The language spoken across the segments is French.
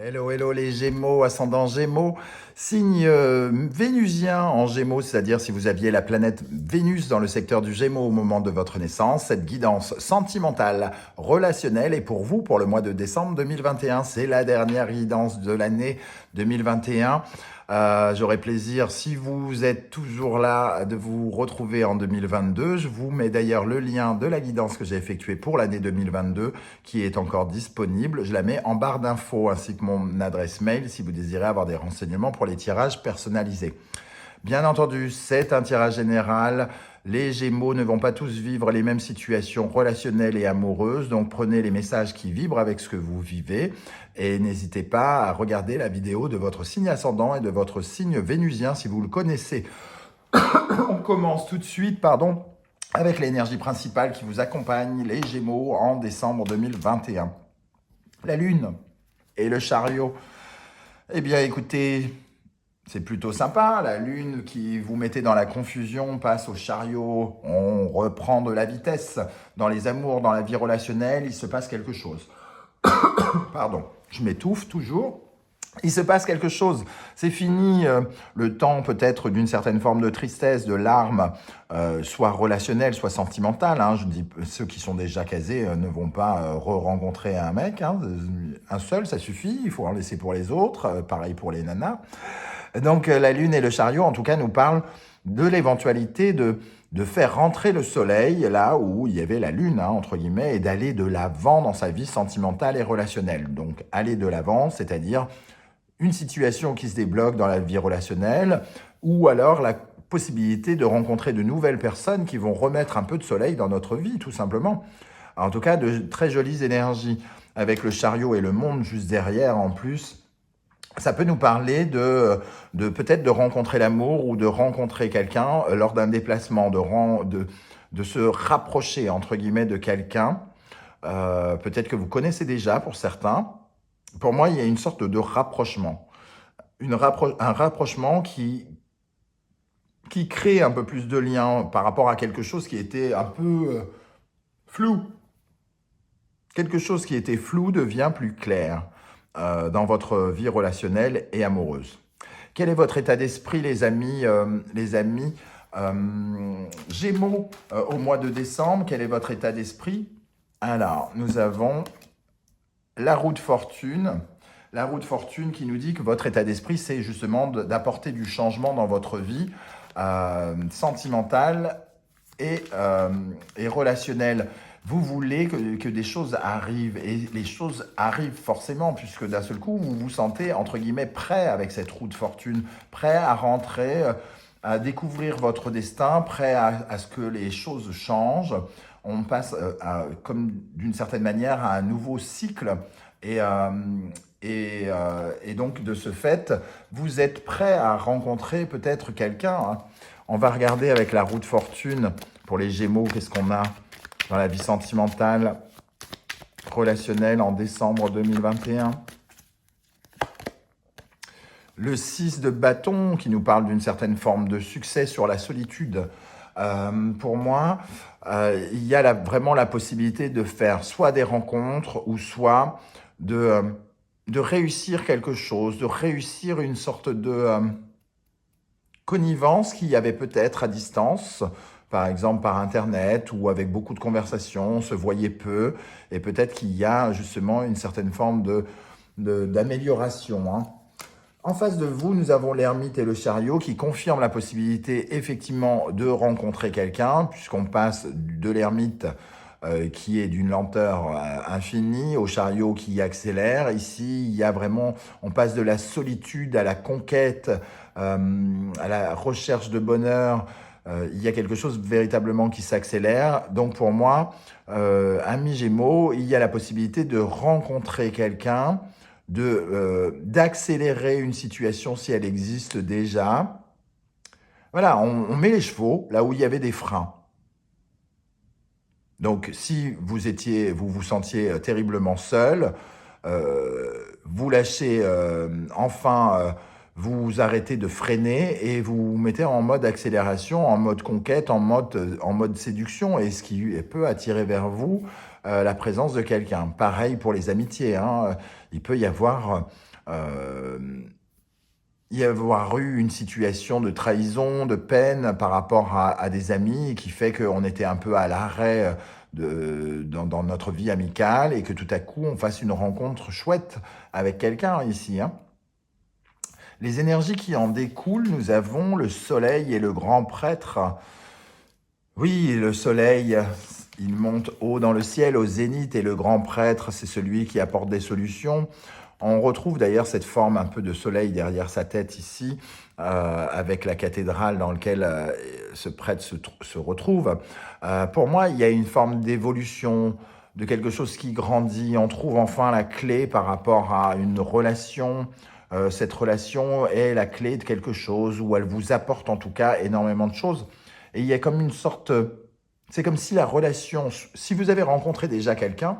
Hello, hello les Gémeaux, ascendant Gémeaux, signe vénusien en Gémeaux, c'est-à-dire si vous aviez la planète Vénus dans le secteur du Gémeaux au moment de votre naissance, cette guidance sentimentale, relationnelle est pour vous pour le mois de décembre 2021. C'est la dernière guidance de l'année 2021. J'aurai plaisir, si vous êtes toujours là, de vous retrouver en 2022. Je vous mets d'ailleurs le lien de la guidance que j'ai effectuée pour l'année 2022 qui est encore disponible. Je la mets en barre d'infos ainsi que mon adresse mail si vous désirez avoir des renseignements pour les tirages personnalisés. Bien entendu, c'est un tirage général. Les Gémeaux ne vont pas tous vivre les mêmes situations relationnelles et amoureuses, donc prenez les messages qui vibrent avec ce que vous vivez et n'hésitez pas à regarder la vidéo de votre signe ascendant et de votre signe vénusien si vous le connaissez. On commence tout de suite, avec l'énergie principale qui vous accompagne, les Gémeaux, en décembre 2021. La Lune et le chariot. Eh bien, écoutez, c'est plutôt sympa. La Lune qui vous mettait dans la confusion passe au chariot. On reprend de la vitesse. Dans les amours, dans la vie relationnelle, il se passe quelque chose. Pardon, je m'étouffe toujours. Il se passe quelque chose. C'est fini le temps peut-être d'une certaine forme de tristesse, de larmes, soit relationnelle, soit sentimentale. Je dis, ceux qui sont déjà casés ne vont pas re-rencontrer un mec. Un seul, ça suffit. Il faut en laisser pour les autres. Pareil pour les nanas. Donc la Lune et le chariot, en tout cas, nous parlent de l'éventualité de faire rentrer le soleil là où il y avait la Lune, entre guillemets, et d'aller de l'avant dans sa vie sentimentale et relationnelle. Donc aller de l'avant, c'est-à-dire une situation qui se débloque dans la vie relationnelle, ou alors la possibilité de rencontrer de nouvelles personnes qui vont remettre un peu de soleil dans notre vie, tout simplement. En tout cas, de très jolies énergies, avec le chariot et le monde juste derrière en plus. Ça peut nous parler de peut-être de rencontrer l'amour ou de rencontrer quelqu'un lors d'un déplacement, de se rapprocher, entre guillemets, de quelqu'un. Peut-être que vous connaissez déjà pour certains. Pour moi, il y a une sorte de rapprochement. Un rapprochement qui crée un peu plus de liens par rapport à quelque chose qui était un peu flou. Quelque chose qui était flou devient plus clair dans votre vie relationnelle et amoureuse. Quel est votre état d'esprit, les amis Gémeaux au mois de décembre? Quel est votre état d'esprit? Alors, nous avons la roue de fortune. La roue de fortune qui nous dit que votre état d'esprit, c'est justement d'apporter du changement dans votre vie sentimentale et relationnelle. Vous voulez que des choses arrivent, et les choses arrivent forcément, puisque d'un seul coup, vous vous sentez, entre guillemets, prêt avec cette roue de fortune, prêt à rentrer, à découvrir votre destin, prêt à ce que les choses changent. On passe, comme d'une certaine manière, à un nouveau cycle, et donc, de ce fait, vous êtes prêt à rencontrer peut-être quelqu'un. On va regarder avec la roue de fortune, pour les Gémeaux, qu'est-ce qu'on a dans la vie sentimentale, relationnelle en décembre 2021. Le 6 de bâton qui nous parle d'une certaine forme de succès sur la solitude. Pour moi, il y a vraiment la possibilité de faire soit des rencontres ou soit de réussir quelque chose, de réussir une sorte de connivence qu'il y avait peut-être à distance, par exemple par Internet ou avec beaucoup de conversations, on se voyait peu, et peut-être qu'il y a justement une certaine forme d'amélioration. En face de vous, nous avons l'ermite et le chariot qui confirment la possibilité effectivement de rencontrer quelqu'un, puisqu'on passe de l'ermite qui est d'une lenteur infinie au chariot qui accélère. Ici, il y a vraiment, on passe de la solitude à la conquête, à la recherche de bonheur. Il y a quelque chose véritablement qui s'accélère. Donc pour moi, amis Gémeaux, il y a la possibilité de rencontrer quelqu'un, d'accélérer une situation si elle existe déjà. Voilà, on met les chevaux là où il y avait des freins. Donc si vous vous sentiez terriblement seul, vous lâchez enfin, vous arrêtez de freiner et vous vous mettez en mode accélération, en mode conquête, en mode séduction, et ce qui peut attirer vers vous la présence de quelqu'un. Pareil pour les amitiés, il peut y avoir y avoir eu une situation de trahison, de peine par rapport à des amis qui fait qu'on était un peu à l'arrêt dans notre vie amicale et que tout à coup on fasse une rencontre chouette avec quelqu'un ici, hein. Les énergies qui en découlent, nous avons le soleil et le grand prêtre. Oui, le soleil, il monte haut dans le ciel, au zénith, et le grand prêtre, c'est celui qui apporte des solutions. On retrouve d'ailleurs cette forme un peu de soleil derrière sa tête ici, avec la cathédrale dans laquelle ce prêtre se retrouve. Pour moi, il y a une forme d'évolution, de quelque chose qui grandit. On trouve enfin la clé par rapport à une relation. Cette relation est la clé de quelque chose, ou elle vous apporte en tout cas énormément de choses. Et il y a comme une sorte... C'est comme si la relation... Si vous avez rencontré déjà quelqu'un,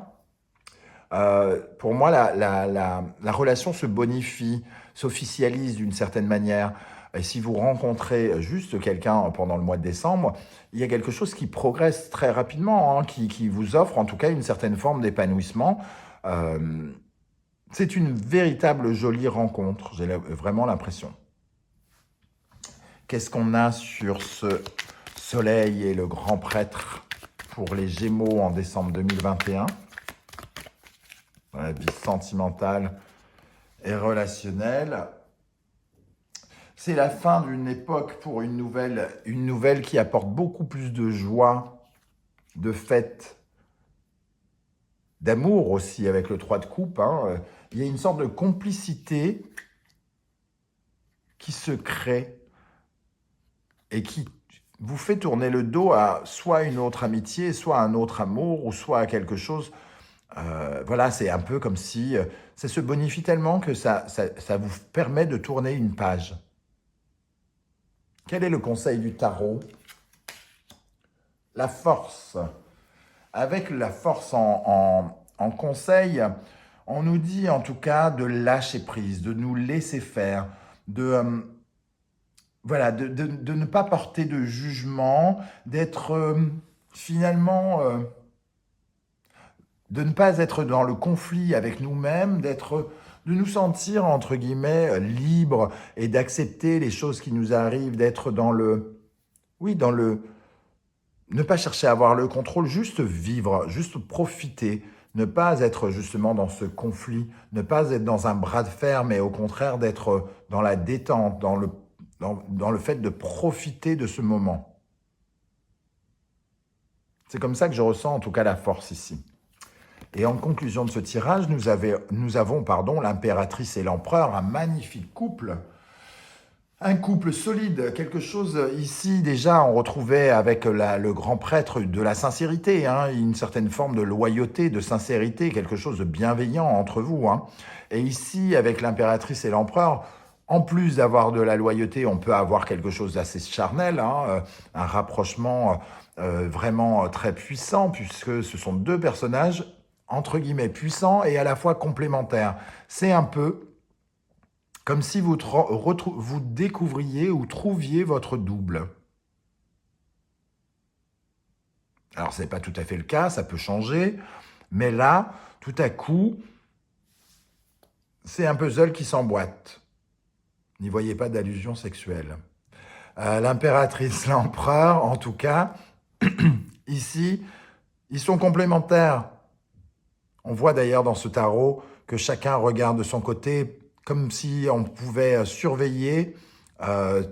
pour moi, la relation se bonifie, s'officialise d'une certaine manière. Et si vous rencontrez juste quelqu'un pendant le mois de décembre, il y a quelque chose qui progresse très rapidement, hein, qui vous offre en tout cas une certaine forme d'épanouissement. C'est une véritable jolie rencontre, j'ai vraiment l'impression. Qu'est-ce qu'on a sur ce soleil et le grand prêtre pour les Gémeaux en décembre 2021 ? Dans la vie sentimentale et relationnelle. C'est la fin d'une époque pour une nouvelle qui apporte beaucoup plus de joie, de fête, d'amour aussi avec le 3 de coupe, hein. Il y a une sorte de complicité qui se crée et qui vous fait tourner le dos à soit une autre amitié, soit à un autre amour, ou soit à quelque chose. Voilà, c'est un peu comme si ça se bonifie tellement que ça vous permet de tourner une page. Quel est le conseil du tarot ? La force. Avec la force en conseil, on nous dit en tout cas de lâcher prise, de nous laisser faire, voilà, de ne pas porter de jugement, d'être finalement... de ne pas être dans le conflit avec nous-mêmes, de nous sentir, entre guillemets, libres et d'accepter les choses qui nous arrivent, d'être ne pas chercher à avoir le contrôle, juste vivre, juste profiter, ne pas être justement dans ce conflit, ne pas être dans un bras de fer, mais au contraire d'être dans la détente, dans le fait de profiter de ce moment. C'est comme ça que je ressens en tout cas la force ici. Et en conclusion de ce tirage, nous avons l'impératrice et l'empereur, un magnifique couple. Un couple solide, quelque chose ici déjà on retrouvait avec le grand prêtre de la sincérité, hein, une certaine forme de loyauté, de sincérité, quelque chose de bienveillant entre vous, hein. Et ici avec l'impératrice et l'empereur, en plus d'avoir de la loyauté, on peut avoir quelque chose d'assez charnel, hein, un rapprochement vraiment très puissant, puisque ce sont deux personnages entre guillemets puissants et à la fois complémentaires. C'est un peu comme si vous découvriez ou trouviez votre double. Alors, ce n'est pas tout à fait le cas, ça peut changer, mais là, tout à coup, c'est un puzzle qui s'emboîte. N'y voyez pas d'allusion sexuelle. L'impératrice, l'empereur, en tout cas, ici, ils sont complémentaires. On voit d'ailleurs dans ce tarot que chacun regarde de son côté comme si on pouvait surveiller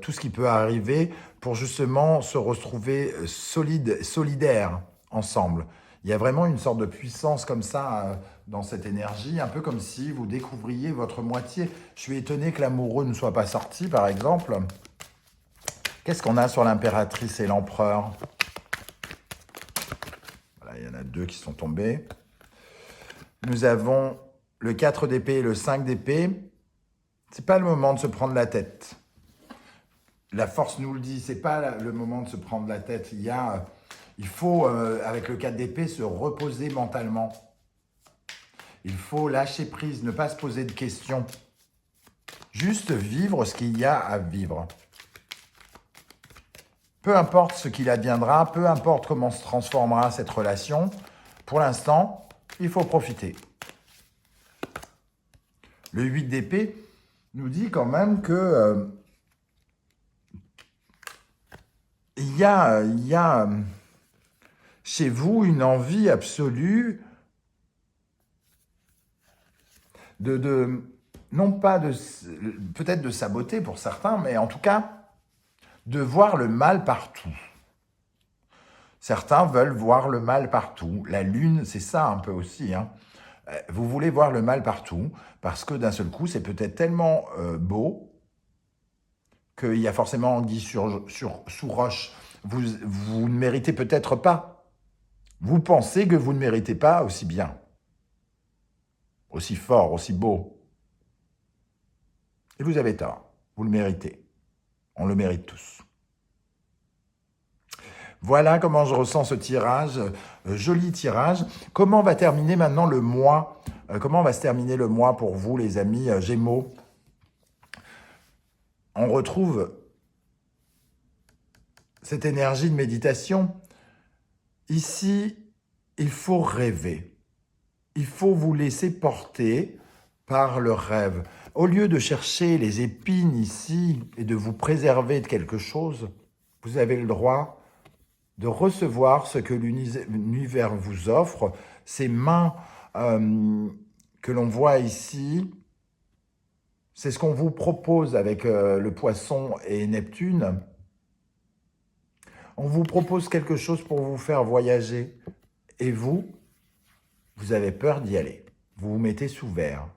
tout ce qui peut arriver pour justement se retrouver solidaires ensemble. Il y a vraiment une sorte de puissance comme ça dans cette énergie, un peu comme si vous découvriez votre moitié. Je suis étonné que l'amoureux ne soit pas sorti, par exemple. Qu'est-ce qu'on a sur l'impératrice et l'empereur ? Voilà, il y en a deux qui sont tombés. Nous avons le 4 d'épée et le 5 d'épée. C'est pas le moment de se prendre la tête. La force nous le dit, c'est pas le moment de se prendre la tête. Il faut, avec le 4 d'épée, se reposer mentalement. Il faut lâcher prise, ne pas se poser de questions. Juste vivre ce qu'il y a à vivre. Peu importe ce qu'il adviendra, peu importe comment se transformera cette relation, pour l'instant, il faut profiter. Le 8 d'épée nous dit quand même que il y a chez vous une envie absolue non pas peut-être de saboter pour certains, mais en tout cas, de voir le mal partout. Certains veulent voir le mal partout. La lune, c'est ça un peu aussi, hein. Vous voulez voir le mal partout, parce que d'un seul coup, c'est peut-être tellement beau qu'il y a forcément anguille sous roche. Vous ne méritez peut-être pas. Vous pensez que vous ne méritez pas aussi bien, aussi fort, aussi beau. Et vous avez tort. Vous le méritez. On le mérite tous. Voilà comment je ressens ce tirage, joli tirage. Comment va terminer maintenant le mois Comment va se terminer le mois pour vous, les amis Gémeaux? On retrouve cette énergie de méditation. Ici, il faut rêver. Il faut vous laisser porter par le rêve. Au lieu de chercher les épines ici et de vous préserver de quelque chose, vous avez le droit de recevoir ce que l'univers vous offre. Ces mains que l'on voit ici, c'est ce qu'on vous propose avec le poisson et Neptune. On vous propose quelque chose pour vous faire voyager. Et vous avez peur d'y aller. Vous vous mettez sous verre.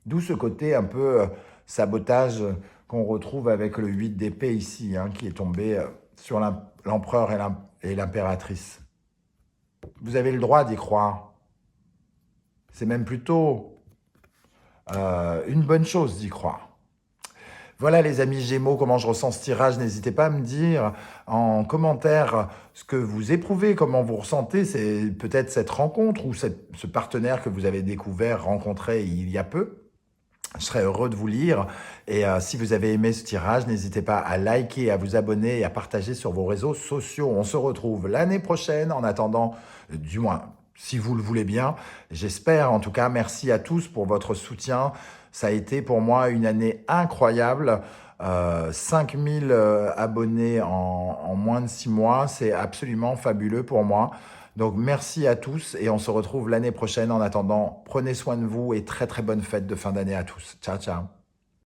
D'où ce côté un peu sabotage qu'on retrouve avec le 8 d'épée ici, hein, qui est tombé sur l'empereur et l'impératrice. Vous avez le droit d'y croire. C'est même plutôt une bonne chose d'y croire. Voilà les amis Gémeaux, comment je ressens ce tirage. N'hésitez pas à me dire en commentaire ce que vous éprouvez, comment vous ressentez. C'est peut-être cette rencontre ou ce partenaire que vous avez découvert, rencontré il y a peu. Je serais heureux de vous lire. Et si vous avez aimé ce tirage, n'hésitez pas à liker, à vous abonner et à partager sur vos réseaux sociaux. On se retrouve l'année prochaine. En attendant, du moins, si vous le voulez bien, j'espère. En tout cas, merci à tous pour votre soutien. Ça a été pour moi une année incroyable. 5000 abonnés en moins de 6 mois. C'est absolument fabuleux pour moi. Donc, merci à tous et on se retrouve l'année prochaine. En attendant, prenez soin de vous et très, très bonne fête de fin d'année à tous. Ciao, ciao.